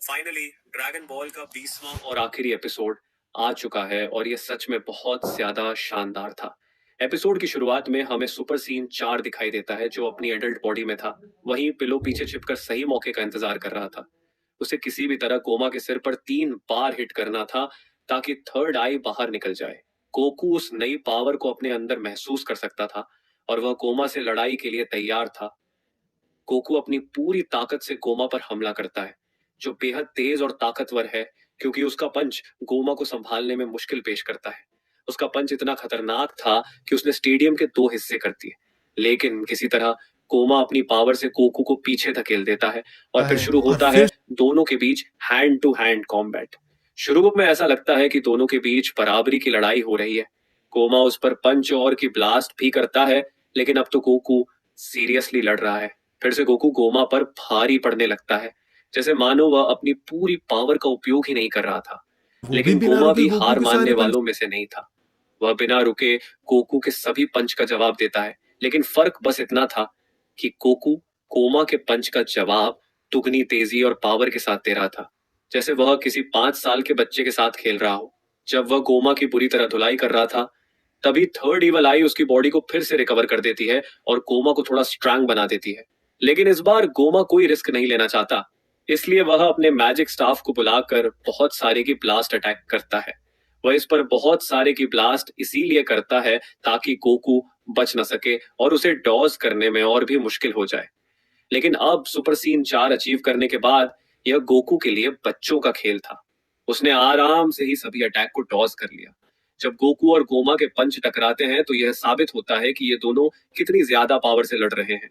Finally dragon ball का 20वां और आखिरी एपिसोड आ चुका है और ये सच में बहुत ज्यादा शानदार था। एपिसोड की शुरुआत में हमें सुपर सीन 4 दिखाई देता है जो अपनी एडल्ट बॉडी में था। वहीं पिलो पीछे छिपकर सही मौके का इंतजार कर रहा था। उसे किसी भी तरह गोमा के सिर पर 3 बार हिट करना था ताकि थर्ड आई बाहर निकल जाए। गोकू उस नई पावर को अपने अंदर महसूस कर सकता था और वह गोमा से लड़ाई के लिए तैयार था। गोकू अपनी पूरी ताकत से गोमा पर हमला करता है जो बेहद तेज और ताकतवर है क्योंकि उसका पंच गोमा को संभालने में मुश्किल पेश करता है। उसका पंच इतना खतरनाक था कि उसने स्टेडियम के 2 हिस्से कर दिए, लेकिन किसी तरह गोमा अपनी पावर से गोकू को पीछे धकेल देता है और फिर शुरू और होता है फिर दोनों के बीच हैंड टू हैंड कॉम्बैट। शुरू में ऐसा लगता है कि दोनों के बीच बराबरी की लड़ाई हो रही है। गोमा उस पर पंच और की ब्लास्ट भी करता है, लेकिन अब तो गोकू सीरियसली लड़ रहा है। फिर से गोकू गोमा पर भारी पड़ने लगता है, जैसे मानो वह अपनी पूरी पावर का उपयोग ही नहीं कर रहा था। वो भी लेकिन बिना गोमा रुके भी गोकू हार के मानने सारे पंच। वालों में से नहीं था। वह बिना रुके गोकू के सभी पंच का जवाब देता है, लेकिन फर्क बस इतना था कि गोकू गोमा के पंच का जवाब दुगनी तेजी और पावर के साथ दे रहा था, जैसे वह किसी 5 साल के बच्चे के साथ खेल रहा हो। जब वह गोमा की बुरी तरह धुलाई कर रहा था, तभी थर्ड इवल आई उसकी बॉडी को फिर से रिकवर कर देती है और गोमा को थोड़ा स्ट्रांग बना देती है। लेकिन इस बार गोमा कोई रिस्क नहीं लेना चाहता, इसलिए वह अपने मैजिक स्टाफ को बुलाकर बहुत सारे की ब्लास्ट अटैक करता है। वह इस पर बहुत सारे की ब्लास्ट इसीलिए करता है ताकि गोकू बच न सके और उसे डॉज करने में और भी मुश्किल हो जाए। लेकिन अब सुपर सीन 4 अचीव करने के बाद यह गोकू के लिए बच्चों का खेल था। उसने आराम से ही सभी अटैक को डॉज कर लिया। जब गोकू और गोमा के पंच टकराते हैं तो यह साबित होता है कि ये दोनों कितनी ज्यादा पावर से लड़ रहे हैं।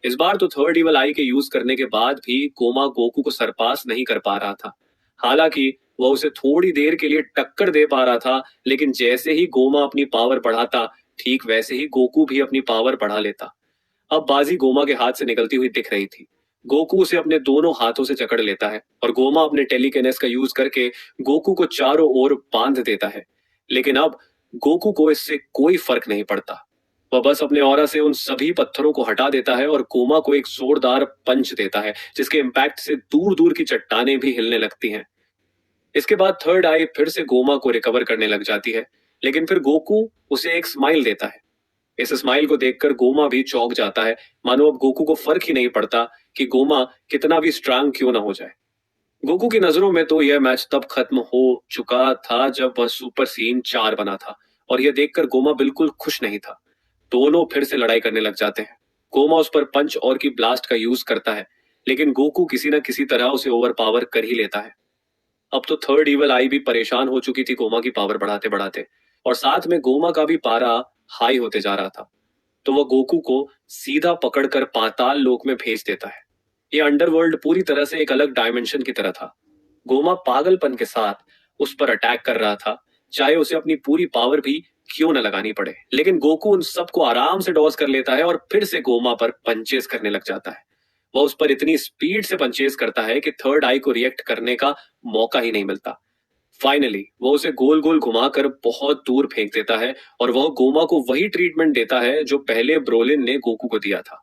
इस बार तो थर्ड इवल आई के यूज करने के बाद भी गोमा गोकू को सरपास नहीं कर पा रहा था। हालांकि वह उसे थोड़ी देर के लिए टक्कर दे पा रहा था, लेकिन जैसे ही गोमा अपनी पावर बढ़ाता, ठीक वैसे ही गोकू भी अपनी पावर बढ़ा लेता। अब बाजी गोमा के हाथ से निकलती हुई दिख रही थी। गोकू उसे अपने दोनों हाथों से जकड़ लेता है और गोमा अपने टेलीकिनेस का यूज करके गोकू को चारों ओर बांध देता है। लेकिन अब गोकू को इससे कोई फर्क नहीं पड़ता। वह बस अपने ऑरा से उन सभी पत्थरों को हटा देता है और गोमा को एक जोरदार पंच देता है जिसके इम्पैक्ट से दूर दूर की चट्टानें भी हिलने लगती हैं। इसके बाद थर्ड आई फिर से गोमा को रिकवर करने लग जाती है, लेकिन फिर गोकू उसे एक स्माइल देता है। इस स्माइल को देखकर गोमा भी चौंक जाता है, मानो अब गोकू को फर्क ही नहीं पड़ता कि गोमा कितना भी स्ट्रांग क्यों ना हो जाए। गोकू की नजरों में तो यह मैच तब खत्म हो चुका था जब वह सुपर सीन 4 बना था, और यह देखकर गोमा बिल्कुल खुश नहीं था। दोनों फिर से लड़ाई करने लग जाते हैं। गोमा उस पर पंच और की ब्लास्ट का यूज करता है, लेकिन गोकू किसी न किसी तरह उसे ओवर पावर कर ही लेता है। अब तो थर्ड इवल आई भी परेशान हो चुकी थी गोमा की पावर बढ़ाते बढ़ाते, और साथ में गोमा का भी पारा हाई होते जा रहा था। तो वह गोकू को सीधा पकड़कर पाताल लोक में भेज देता है। यह अंडरवर्ल्ड पूरी तरह से एक अलग डायमेंशन की तरह था। गोमा पागलपन के साथ उस पर अटैक कर रहा था, चाहे उसे अपनी पूरी पावर भी क्यों न लगानी पड़े। लेकिन गोकू उन सबको आराम से डॉज कर लेता है और फिर से गोमा पर पंचेस करने लग जाता है। वह उस पर इतनी स्पीड से पंचेस करता है कि थर्ड आई को रिएक्ट करने का मौका ही नहीं मिलता। फाइनली वो उसे गोल गोल घुमाकर बहुत दूर फेंक देता है और वह गोमा को वही ट्रीटमेंट देता है जो पहले ब्रोलिन ने गोकू को दिया था।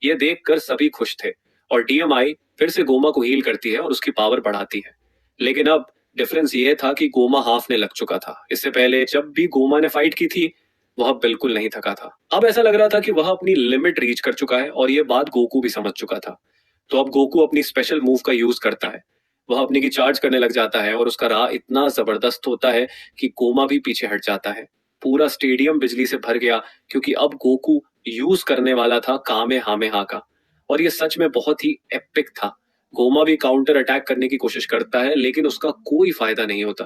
यह देखकर सभी खुश थे और डीएमआई फिर से गोमा को हील करती है और उसकी पावर बढ़ाती है। लेकिन अब डिफरेंस यह था कि गोमा हाफने लग चुका था। इससे पहले जब भी गोमा ने फाइट की थी, वह बिल्कुल नहीं थका था। अब ऐसा लग रहा था कि वह अपनी लिमिट रीच कर चुका है और यह बात गोकू भी समझ चुका था। तो अब गोकू अपनी स्पेशल मूव का यूज करता है। वह अपनी की चार्ज करने लग जाता है और उसका राह इतना जबरदस्त होता है कि गोमा भी पीछे हट जाता है। पूरा स्टेडियम बिजली से भर गया क्योंकि अब गोकू यूज करने वाला था कामे हामे हा का, और यह सच में बहुत ही एपिक था। गोमा भी काउंटर अटैक करने की कोशिश करता है, लेकिन उसका कोई फायदा नहीं होता।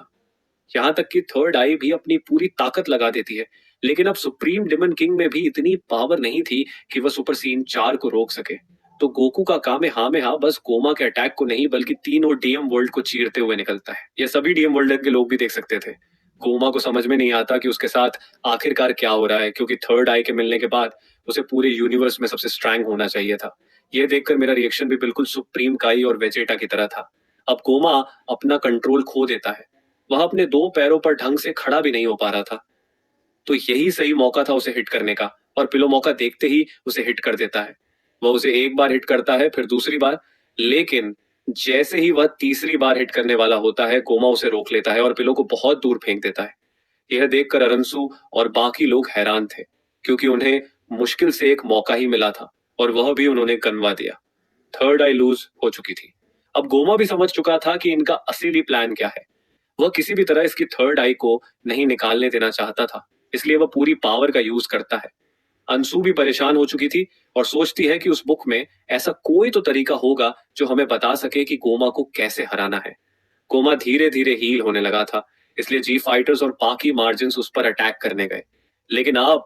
यहाँ तक कि थर्ड आई भी अपनी पूरी ताकत लगा देती है, लेकिन अब सुप्रीम डिमन किंग में भी इतनी पावर नहीं थी कि वह सुपर सीन 4 को रोक सके। तो गोकू का काम है हाँ में हाँ बस गोमा के अटैक को नहीं बल्कि तीनों डीएम वर्ल्ड को चीरते हुए निकलता है। यह सभी डीएम वर्ल्ड के लोग भी देख सकते थे। गोमा को समझ में नहीं आता कि उसके साथ आखिरकार क्या हो रहा है, क्योंकि थर्ड आई के मिलने के बाद उसे पूरे यूनिवर्स में सबसे स्ट्रांग होना चाहिए था। यह देखकर मेरा रिएक्शन भी बिल्कुल सुप्रीम काई और वेजेटा की तरह था। अब गोमा अपना कंट्रोल खो देता है। वह अपने 2 पैरों पर ढंग से खड़ा भी नहीं हो पा रहा था। तो यही सही मौका था उसे हिट करने का, और पिलो मौका देखते ही उसे हिट कर देता है। वह उसे एक बार हिट करता है, फिर दूसरी बार, लेकिन जैसे ही वह तीसरी बार हिट करने वाला होता है, कोमा उसे रोक लेता है और पिलो को बहुत दूर फेंक देता है। यह देखकर अरंसू और बाकी लोग हैरान थे, क्योंकि उन्हें मुश्किल से एक मौका ही मिला था और वह भी उन्होंने गंवा दिया। थर्ड आई लूज हो चुकी थी। अब गोमा भी समझ चुका था कि इनका असली प्लान क्या है। वह किसी भी तरह इसकी थर्ड आई को नहीं निकालने देना चाहता था, इसलिए वह पूरी पावर का यूज करता है। अंशु भी परेशान हो चुकी थी और सोचती है कि उस बुक में ऐसा कोई तो तरीका होगा जो हमें बता सके कि गोमा को कैसे हराना है। गोमा धीरे धीरे हील होने लगा था, इसलिए जी फाइटर्स और बाकी मार्जिन्स उस पर अटैक करने गए। लेकिन अब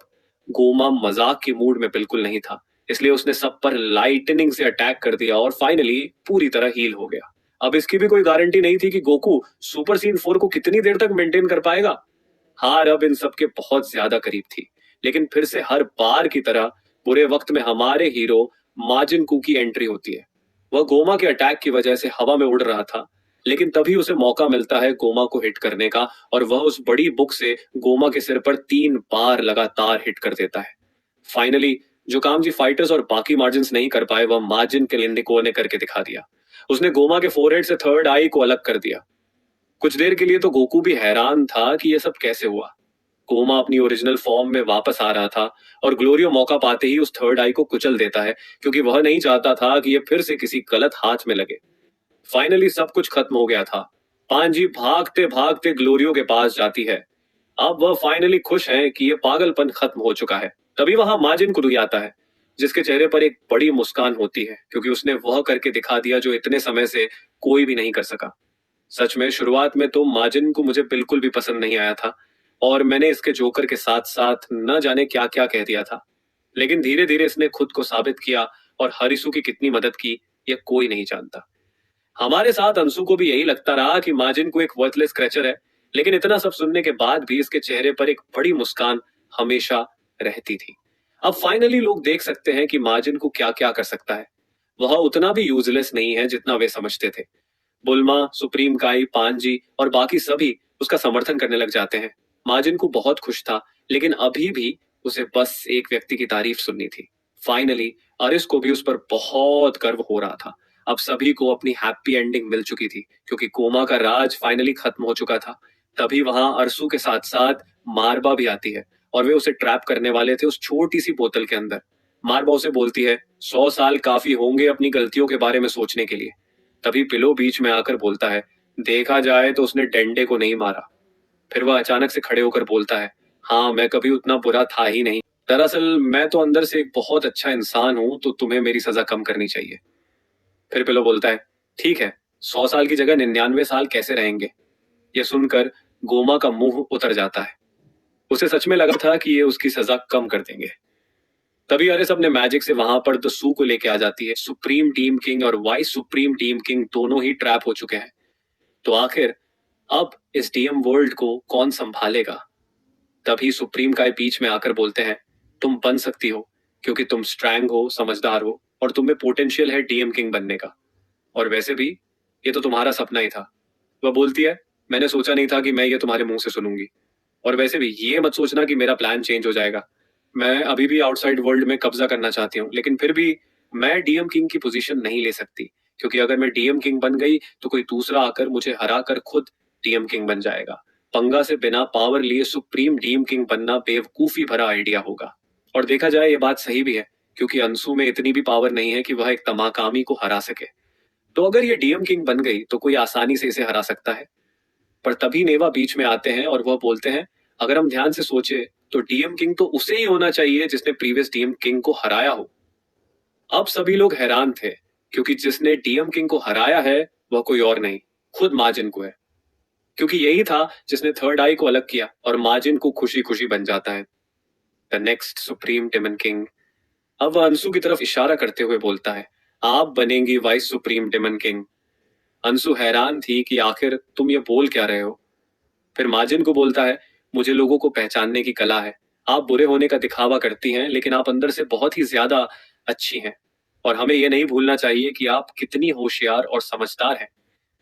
गोमा मजाक के मूड में बिल्कुल नहीं था, इसलिए उसने सब पर लाइटनिंग से अटैक कर दिया और फाइनली पूरी तरह हील हो गया। अब इसकी भी कोई गारंटी नहीं थी कि गोकू सुपर सीन 4 को कितनी देर तक मेंटेन कर पाएगा। हार अब इन सबके बहुत ज्यादा करीब थी, लेकिन फिर से हर बार की तरह बुरे वक्त में हमारे हीरो माजिन कू की एंट्री होती है। वह गोमा के अटैक की वजह से हवा में उड़ रहा था, लेकिन तभी उसे मौका मिलता है गोमा को हिट करने का और वह उस बड़ी बुक से गोमा के सिर पर 3 बार लगातार हिट कर देता है। फाइनली जो काम जी फाइटर्स और बाकी मार्जिन्स नहीं कर पाए, वह मार्जिन के लिंडिको ने करके दिखा दिया। उसने गोमा के फोरहेड से थर्ड आई को अलग कर दिया। कुछ देर के लिए तो गोकू भी हैरान था कि यह सब कैसे हुआ। कोमा अपनी ओरिजिनल फॉर्म में वापस आ रहा था और ग्लोरियो मौका पाते ही उस थर्ड आई को कुचल देता है, क्योंकि वह नहीं चाहता था कि यह फिर से किसी गलत हाथ में लगे। फाइनली सब कुछ खत्म हो गया था। पांजी भागते भागते ग्लोरियो के पास जाती है। अब वह फाइनली खुश है कि यह पागलपन खत्म हो चुका है। तभी वहां माजिन कुदुई आता है, जिसके चेहरे पर एक बड़ी मुस्कान होती है, क्योंकि उसने वह करके दिखा दिया जो इतने समय से कोई भी नहीं कर सका। सच में शुरुआत में तो माजिन को मुझे बिल्कुल भी पसंद नहीं आया था और मैंने इसके जोकर के साथ साथ न जाने क्या क्या कह दिया था, लेकिन धीरे धीरे इसने खुद को साबित किया और हरिसु की कितनी मदद की यह कोई नहीं जानता। हमारे साथ अंशु को भी यही लगता रहा कि माजिन को एक वर्थलेस क्रेचर है, लेकिन इतना सब सुनने के बाद भी इसके चेहरे पर एक बड़ी मुस्कान हमेशा रहती थी। अब फाइनली लोग देख सकते हैं कि माजिन को क्या क्या कर सकता है। वह उतना भी यूजलेस नहीं है जितना वे समझते थे। बुल्मा, सुप्रीम काई, पांजी और बाकी सभी उसका समर्थन करने लग जाते हैं। माजिन को बहुत खुश था, लेकिन अभी भी उसे बस एक व्यक्ति की तारीफ सुननी थी। फाइनली अरिस को भी उस पर बहुत गर्व हो रहा था। अब सभी को अपनी हैप्पी एंडिंग मिल चुकी थी, क्योंकि कोमा का राज फाइनली खत्म हो चुका था। तभी वहां अरसू के साथ साथ मारबा भी आती है और वे उसे ट्रैप करने वाले थे उस छोटी सी बोतल के अंदर। मारबा उसे बोलती है 100 साल काफी होंगे अपनी गलतियों के बारे में सोचने के लिए। तभी पिलो बीच में आकर बोलता है, देखा जाए तो उसने डेंडे को नहीं मारा। फिर वह अचानक से खड़े होकर बोलता है, हाँ मैं कभी उतना बुरा था ही नहीं। दरअसल मैं तो अंदर से एक बहुत अच्छा इंसान हूं, तो तुम्हें मेरी सजा कम करनी चाहिए। फिर पिलो बोलता है, ठीक है, 100 साल की जगह 99 साल कैसे रहेंगे। यह सुनकर गोमा का मुंह उतर जाता है। उसे सच में लगा था कि ये उसकी सजा कम कर देंगे। तभी अरिस अपने मैजिक से वहां पर द सू को लेके आ जाती है। सुप्रीम टीम किंग और वाइस सुप्रीम टीम किंग दोनों ही ट्रैप हो चुके हैं। तो आखिर अब इस डीएम वर्ल्ड को कौन संभालेगा। तभी सुप्रीम काय बीच में आकर बोलते हैं, तुम बन सकती हो, क्योंकि तुम स्ट्रैंग हो, समझदार हो और तुम में पोटेंशियल है डीएम किंग बनने का। और वैसे भी ये तो तुम्हारा सपना ही था। वह बोलती है, मैंने सोचा नहीं था कि मैं ये तुम्हारे मुंह से सुनूंगी। और वैसे भी ये मत सोचना कि मेरा प्लान चेंज हो जाएगा। मैं अभी भी आउटसाइड वर्ल्ड में कब्जा करना चाहती हूँ, लेकिन फिर भी मैं डीएम किंग की पोजीशन नहीं ले सकती, क्योंकि अगर मैं डीएम किंग बन गई तो कोई दूसरा आकर मुझे हरा कर खुद डीएम किंग बन जाएगा। पंगा से बिना पावर लिए सुप्रीम डीएम किंग बनना बेवकूफी भरा आइडिया होगा। और देखा जाए ये बात सही भी है, क्योंकि अंशु में इतनी भी पावर नहीं है कि वह एक तमाकामी को हरा सके। तो अगर ये डीएम किंग बन गई तो कोई आसानी से इसे हरा सकता है। पर तभी नेवा बीच में आते हैं और वह बोलते हैं, अगर हम ध्यान से सोचे तो डीएम किंग तो उसे ही होना चाहिए जिसने प्रीवियस डीएम किंग को हराया हो। अब सभी लोग हैरान थे, क्योंकि जिसने डीएम किंग को हराया है वह कोई और नहीं, खुद माजिन को है, क्योंकि यही था जिसने थर्ड आई को अलग किया और माजिन को खुशी खुशी बन जाता है the next supreme daemon king. अब वह अंशु की तरफ इशारा करते हुए बोलता है, आप बनेंगी vice supreme daemon king. Anshu हैरान थी कि आखिर तुम ये बोल क्या रहे हो। फिर माजिन को बोलता है, मुझे लोगों को पहचानने की कला है। आप बुरे होने का दिखावा करती हैं, लेकिन आप अंदर से बहुत ही ज्यादा अच्छी हैं। और हमें यह नहीं भूलना चाहिए कि आप कितनी होशियार और समझदार हैं।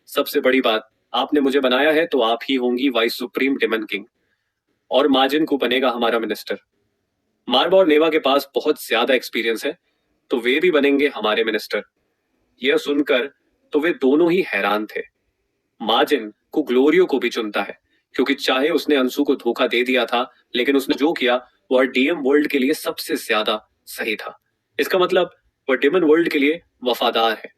सबसे बड़ी बात, आपने मुझे बनाया है तो आप ही होंगी वाइस सुप्रीम डेमन किंग और माजिन को बनेगा हमारा मिनिस्टर। मार्बा और नेवा के पास बहुत ज्यादा एक्सपीरियंस है, तो वे भी बनेंगे हमारे मिनिस्टर। यह सुनकर तो वे दोनों ही हैरान थे। माजिन को ग्लोरियो को भी चुनता है, क्योंकि चाहे उसने अंशु को धोखा दे दिया था, लेकिन उसने जो किया वह डीएम वर्ल्ड के लिए सबसे ज्यादा सही था। इसका मतलब वह डेमन वर्ल्ड के लिए वफादार है।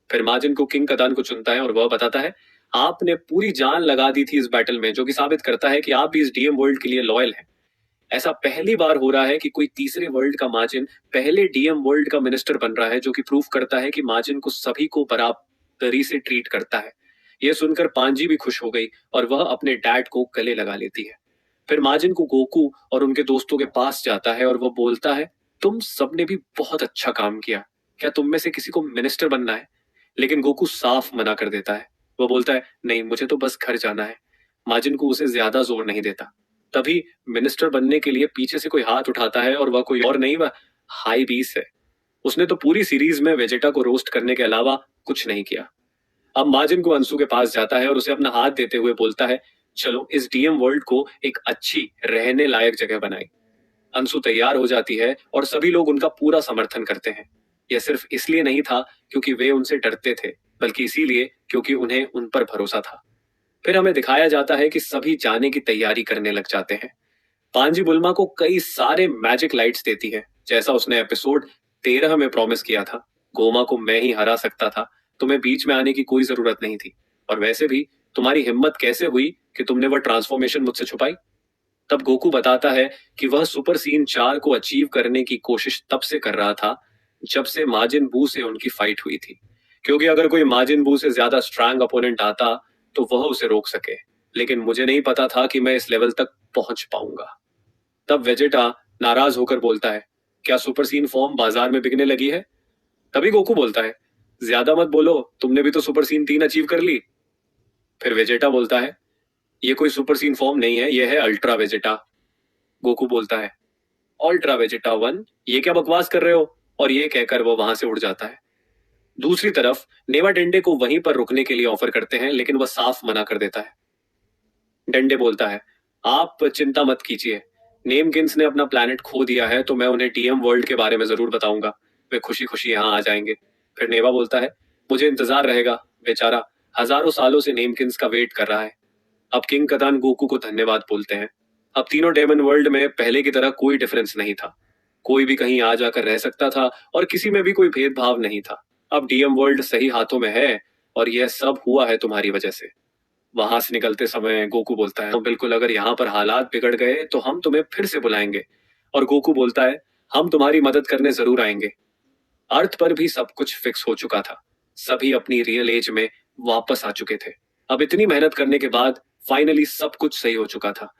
फिर माजिन को किंग कदान को चुनता है और वह बताता है, आपने पूरी जान लगा दी थी इस बैटल में, जो कि साबित करता है कि आप भी इस डीएम वर्ल्ड के लिए लॉयल हैं। ऐसा पहली बार हो रहा है कि कोई तीसरे वर्ल्ड का माजिन पहले डीएम वर्ल्ड का मिनिस्टर बन रहा है, जो कि प्रूफ करता है कि माजिन को सभी को बराबरी से ट्रीट करता है। यह सुनकर पांजी भी खुश हो गई और वह अपने डैड को गले लगा लेती है। फिर माजिन को गोकू और उनके दोस्तों के पास जाता है और वह बोलता है, तुम सबने भी बहुत अच्छा काम किया, क्या तुम में से किसी को मिनिस्टर बनना है? लेकिन गोकू साफ मना कर देता है। वह बोलता है, नहीं, मुझे तो बस घर जाना है। माजिन को उसे ज्यादा जोर नहीं देता। तभी मिनिस्टर बनने के लिए पीछे से कोई हाथ उठाता है और वह कोई और नहीं, वह हाई बीस है। उसने तो पूरी सीरीज में वेजेटा को रोस्ट करने के अलावा कुछ नहीं किया। अब माजिन को अंशु के पास जाता है और उसे अपना हाथ देते हुए बोलता है, चलो इस डीएम वर्ल्ड को एक अच्छी रहने लायक जगह बनाई। अंशु तैयार हो जाती है और सभी लोग उनका पूरा समर्थन करते हैं। यह सिर्फ इसलिए नहीं था क्योंकि वे उनसे डरते थे, बल्कि इसीलिए क्योंकि उन्हें उन पर भरोसा था। फिर हमें दिखाया जाता है कि सभी जाने की तैयारी करने लग जाते हैं। पांजी बुल्मा को कई सारे मैजिक लाइट्स देती है, जैसा उसने एपिसोड 13 में प्रॉमिस किया था। गोमा को मैं ही हरा सकता था, तुम्हें बीच में आने की कोई जरूरत नहीं थी, और वैसे भी तुम्हारी हिम्मत कैसे हुई कि तुमने वह ट्रांसफॉर्मेशन मुझसे छुपाई? तब गोकू बताता है कि वह सुपर सीन 4 को अचीव करने की कोशिश तब से कर रहा था जब से माजिन बू से उनकी फाइट हुई थी, क्योंकि अगर कोई माजिन बू से ज्यादा स्ट्रांग अपोनेंट आता तो वह उसे रोक सके, लेकिन मुझे नहीं पता था कि मैं इस लेवल तक पहुंच पाऊंगा। तब वेजेटा नाराज होकर बोलता है, क्या सुपर सीन फॉर्म बाजार में बिकने लगी है? तभी गोकू बोलता है, ज्यादा मत बोलो, तुमने भी तो सुपर सीन 3 अचीव कर ली। फिर वेजेटा बोलता है, ये कोई सुपर सीन फॉर्म नहीं है, यह है अल्ट्रा वेजेटा। गोकू बोलता है, अल्ट्रा वेजेटा 1, ये क्या बकवास कर रहे हो? और ये कहकर वो वहां से उड़ जाता है। दूसरी तरफ नेवा डेंडे को वहीं पर रुकने के लिए ऑफर करते हैं, लेकिन वह साफ मना कर देता है। डेंडे बोलता है, आप चिंता मत कीजिए, नेमकिंस ने अपना प्लैनेट खो दिया है, तो मैं उन्हें डीएम वर्ल्ड के बारे में जरूर बताऊंगा, वे खुशी खुशी यहाँ आ जाएंगे। फिर नेवा बोलता है, मुझे इंतजार रहेगा, बेचारा हजारों सालों से नेमकिंस का वेट कर रहा है। अब किंग कदान गोकू को धन्यवाद बोलते हैं। अब तीनों डेमन वर्ल्ड में पहले की तरह कोई डिफरेंस नहीं था, कोई भी कहीं आ जाकर रह सकता था और किसी में भी कोई भेदभाव नहीं था। अब डीएम वर्ल्ड सही हाथों में है और यह सब हुआ है तुम्हारी वजह से। वहां से निकलते समय गोकू बोलता है, बिल्कुल, अगर यहाँ पर हालात बिगड़ गए तो हम तुम्हें फिर से बुलाएंगे। और गोकू बोलता है, हम तुम्हारी मदद करने जरूर आएंगे। अर्थ पर भी सब कुछ फिक्स हो चुका था, सभी अपनी रियल एज में वापस आ चुके थे। अब इतनी मेहनत करने के बाद फाइनली सब कुछ सही हो चुका था।